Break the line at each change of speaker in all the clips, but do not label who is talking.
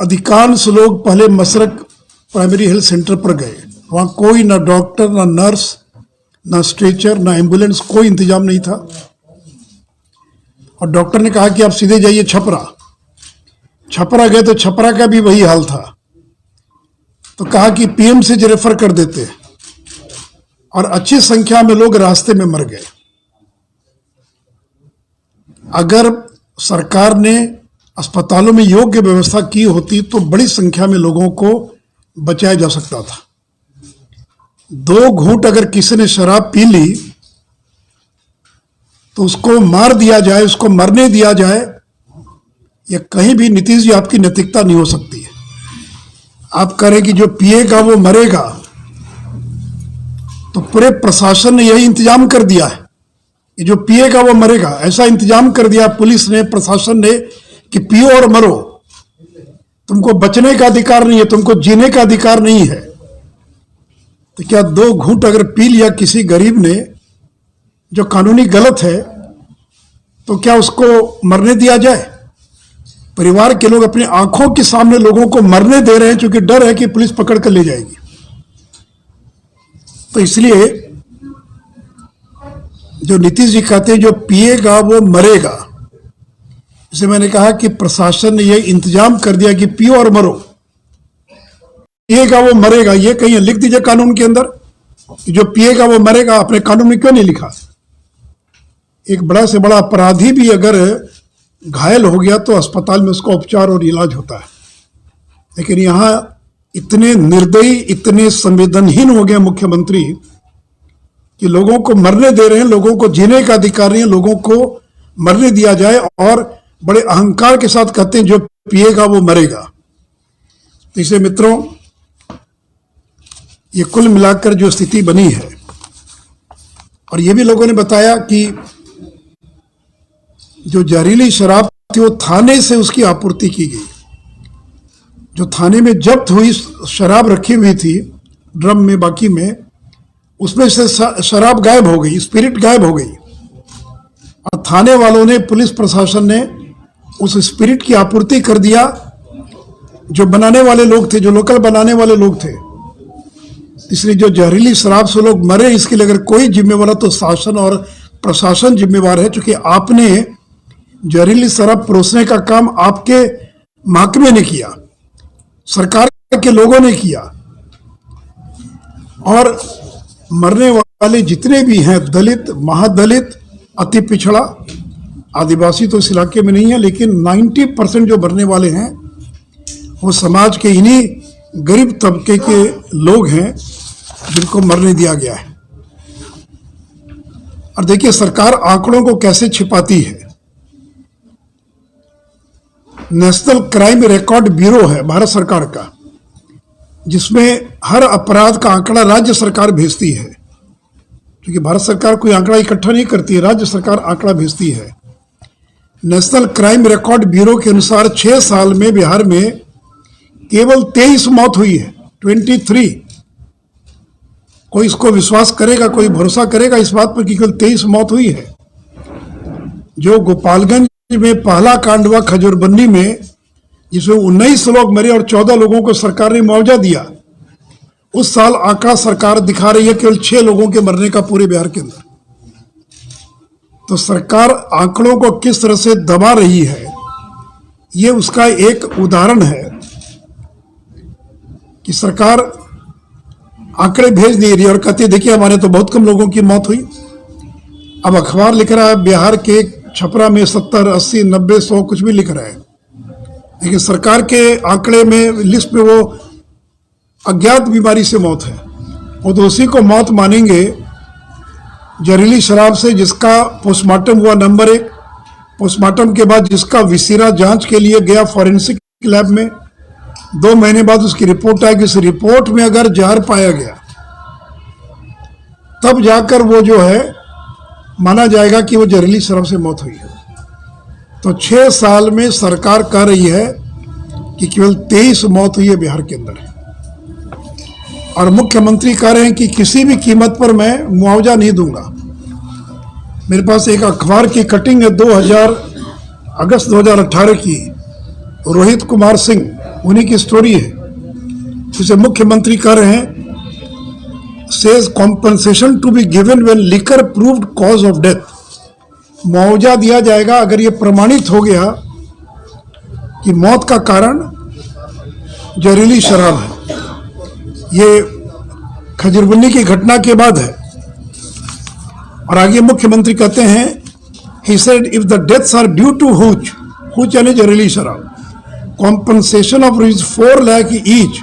अधिकांश लोग पहले मसरक प्राइमरी हेल्थ सेंटर पर गए। वहाँ कोई ना डॉक्टर, ना नर्स, ना स्ट्रेचर, ना एम्बुलेंस, कोई इंतजाम नहीं था। और डॉक्टर ने कहा कि आप सीधे जाइए छपरा। छपरा गए तो छपरा का भी वही हाल था। तो कहा कि पीएमसी से रेफर कर देते, और अच्छी संख्या में लोग रास्ते में मर गए। अगर सरकार ने अस्पतालों में योग्य व्यवस्था की होती तो बड़ी संख्या में लोगों को बचाया जा सकता था। 2 घूंट अगर किसी ने शराब पी ली तो उसको मार दिया जाए, उसको मरने दिया जाए, या कहीं भी नीतीश जी आपकी नैतिकता नहीं हो सकती है। आप करें कि जो पिएगा वो मरेगा, तो पूरे प्रशासन ने यही इंतजाम कर दिया है कि जो पिएगा वो मरेगा। ऐसा इंतजाम कर दिया पुलिस ने, प्रशासन ने, कि पियो और मरो, तुमको बचने का अधिकार नहीं है, तुमको जीने का अधिकार नहीं है। तो क्या 2 घूंट अगर पी लिया किसी गरीब ने, जो कानूनी गलत है, तो क्या उसको मरने दिया जाए? परिवार के लोग अपनी आंखों के सामने लोगों को मरने दे रहे हैं, क्योंकि डर है कि पुलिस पकड़ कर ले जाएगी। तो इसलिए जो नीतीश जी कहते हैं जो पिएगा वो मरेगा, इसे मैंने कहा कि प्रशासन ने यह इंतजाम कर दिया कि पियो और मरो, पिएगा वो मरेगा। ये कहीं लिख दीजिए कानून के अंदर कि जो पिएगा वो मरेगा। अपने कानून में क्यों नहीं लिखा? एक बड़ा से बड़ा अपराधी भी अगर घायल हो गया तो अस्पताल में उसका उपचार और इलाज होता है। लेकिन यहाँ इतने निर्दयी, इतने संवेदनहीन हो गए मुख्यमंत्री कि लोगों को मरने दे रहे हैं, लोगों को जीने का अधिकार नहीं है, लोगों को मरने दिया जाए, और बड़े अहंकार के साथ कहते हैं जो पिएगा वो मरेगा। तो इसे मित्रों, ये कुल मिलाकर जो स्थिति बनी है, और ये भी लोगों ने बताया कि जो जहरीली शराब थी वो थाने से उसकी आपूर्ति की गई। जो थाने में जब्त हुई शराब रखी हुई थी ड्रम में, बाकी में, उसमें से शराब गायब हो गई, स्पिरिट गायब हो गई, और थाने वालों ने, पुलिस प्रशासन ने उस स्पिरिट की आपूर्ति कर दिया। जो बनाने वाले लोग थे, जो लोकल बनाने वाले लोग थे, इसलिए जो जहरीली शराब से लोग मरे, इसके लिए अगर कोई जिम्मेवार तो शासन और प्रशासन जिम्मेवार है, क्योंकि आपने जहरीली शराब परोसने का काम आपके महकमे ने किया, सरकार के लोगों ने किया। और मरने वाले जितने भी हैं, दलित, महादलित, अति पिछड़ा, आदिवासी तो इस इलाके में नहीं है, लेकिन 90% जो मरने वाले हैं वो समाज के इन्हीं गरीब तबके के लोग हैं जिनको मरने दिया गया है। और देखिए सरकार आंकड़ों को कैसे छिपाती है। नेशनल क्राइम रिकॉर्ड ब्यूरो है भारत सरकार का, जिसमें हर अपराध का आंकड़ा राज्य सरकार भेजती है, क्योंकि भारत सरकार कोई आंकड़ा इकट्ठा नहीं करती है, राज्य सरकार आंकड़ा भेजती है। नेशनल क्राइम रिकॉर्ड ब्यूरो के अनुसार 6 साल में बिहार में केवल 23 मौत हुई है, 23। कोई इसको विश्वास करेगा, कोई भरोसा करेगा इस बात पर कि केवल 23 मौत हुई है? जो गोपालगंज में पहला कांड हुआ खजूरबन्नी में, जिसमें 19 लोग मरे और 14 लोगों को सरकार ने मुआवजा दिया, उस साल आंकड़ा सरकार दिखा रही है केवल 6 लोगों के मरने का पूरे बिहार के अंदर। तो सरकार आंकड़ों को किस तरह से दबा रही है, ये उसका एक उदाहरण है कि सरकार आंकड़े भेज दे रही है और कहती है देखिए हमारे तो बहुत कम लोगों की मौत हुई। अब अखबार लिख रहा है बिहार के छपरा में 70, 80, 90, 100 कुछ भी लिख रहा है, लेकिन सरकार के आंकड़े में, लिस्ट में, वो अज्ञात बीमारी से मौत है। वो तो उसी को मौत मानेंगे जहरीली शराब से, जिसका पोस्टमार्टम हुआ नंबर 1, पोस्टमार्टम के बाद जिसका विसिरा जांच के लिए गया फॉरेंसिक लैब में, 2 महीने बाद उसकी रिपोर्ट आएगी। उस रिपोर्ट में अगर जहर पाया गया तब जाकर वो जो है माना जाएगा कि वो जहरीली शराब से मौत हुई है। तो 6 साल में सरकार कह रही है कि केवल 23 मौत हुई है बिहार के अंदर, और मुख्यमंत्री कह रहे हैं कि किसी भी कीमत पर मैं मुआवजा नहीं दूंगा। मेरे पास एक अखबार की कटिंग है अगस्त 2018 की। रोहित कुमार सिंह उन्हीं की स्टोरी है जिसे मुख्यमंत्री कह रहे हैं, says compensation to be given when liquor proved cause of death. मुआवजा दिया जाएगा अगर ये प्रमाणित हो गया कि मौत का कारण जहरीली शराब है। ये खजूरबन्नी की घटना के बाद है। और आगे मुख्यमंत्री कहते हैं, he said if the deaths are due to hooch यानी जहरीली शराब, compensation of rupees 4 lakh each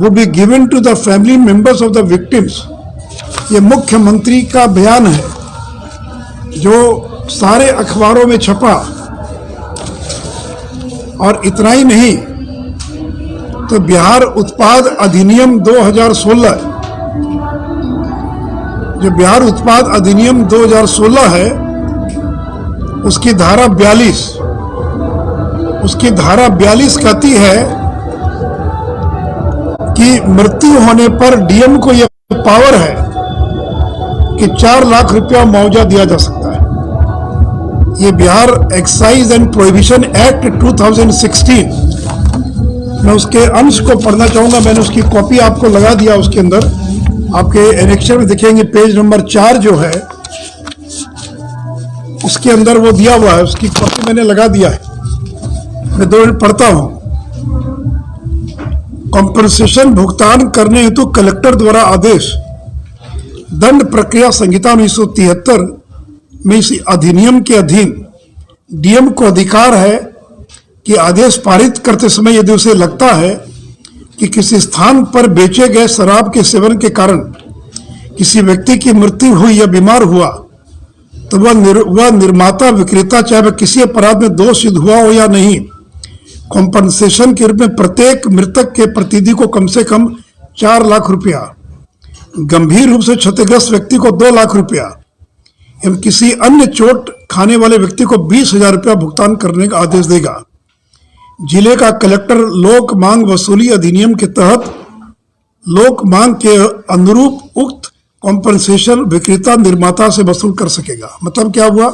would be given to the family members of the victims। ये मुख्यमंत्री का बयान है जो सारे अखबारों में छपा। और इतना ही नहीं, तो बिहार उत्पाद अधिनियम 2016, जो बिहार उत्पाद अधिनियम 2016 है, उसकी धारा 42 कहती है कि मृत्यु होने पर डीएम को यह पावर है कि 4 लाख रुपया मुआवजा दिया जा सकता है। ये Bihar excise and prohibition act 2016, मैं उसके अंश को पढ़ना चाहूंगा। मैंने उसकी कॉपी आपको लगा दिया। उसके अंदर आपके एनेक्चर में दिखेंगे, पेज नंबर 4 जो है उसके अंदर वो दिया हुआ है, उसकी कॉपी मैंने लगा दिया है। मैं 2 मिनट पढ़ता हूं। कॉम्पनसेशन भुगतान करने हेतु कलेक्टर द्वारा आदेश, दंड प्रक्रिया संहिता 1973 में इस अधिनियम के अधीन डीएम को अधिकार है कि आदेश पारित करते समय यदि उसे लगता है कि किसी स्थान पर बेचे गए शराब के सेवन के कारण किसी व्यक्ति की मृत्यु हुई या बीमार हुआ, तो वह निर्माता विक्रेता चाहे वह किसी अपराध में दोष सिद्ध हुआ हो या नहीं, कॉम्पनसेशन के रूप में प्रत्येक मृतक के प्रतिनिधि को कम से कम 4 लाख रुपया, गंभीर रूप से क्षतिग्रस्त व्यक्ति को 2 लाख रुपया एवं किसी अन्य चोट खाने वाले व्यक्ति को 20,000 रुपया भुगतान करने का आदेश देगा। जिले का कलेक्टर लोक मांग वसूली अधिनियम के तहत लोक मांग के अनुरूप उक्त कॉम्पनसेशन विक्रेता निर्माता से वसूल कर सकेगा। मतलब क्या हुआ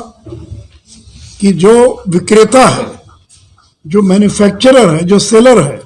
कि जो विक्रेता है, जो मैन्युफैक्चरर है, जो सेलर है,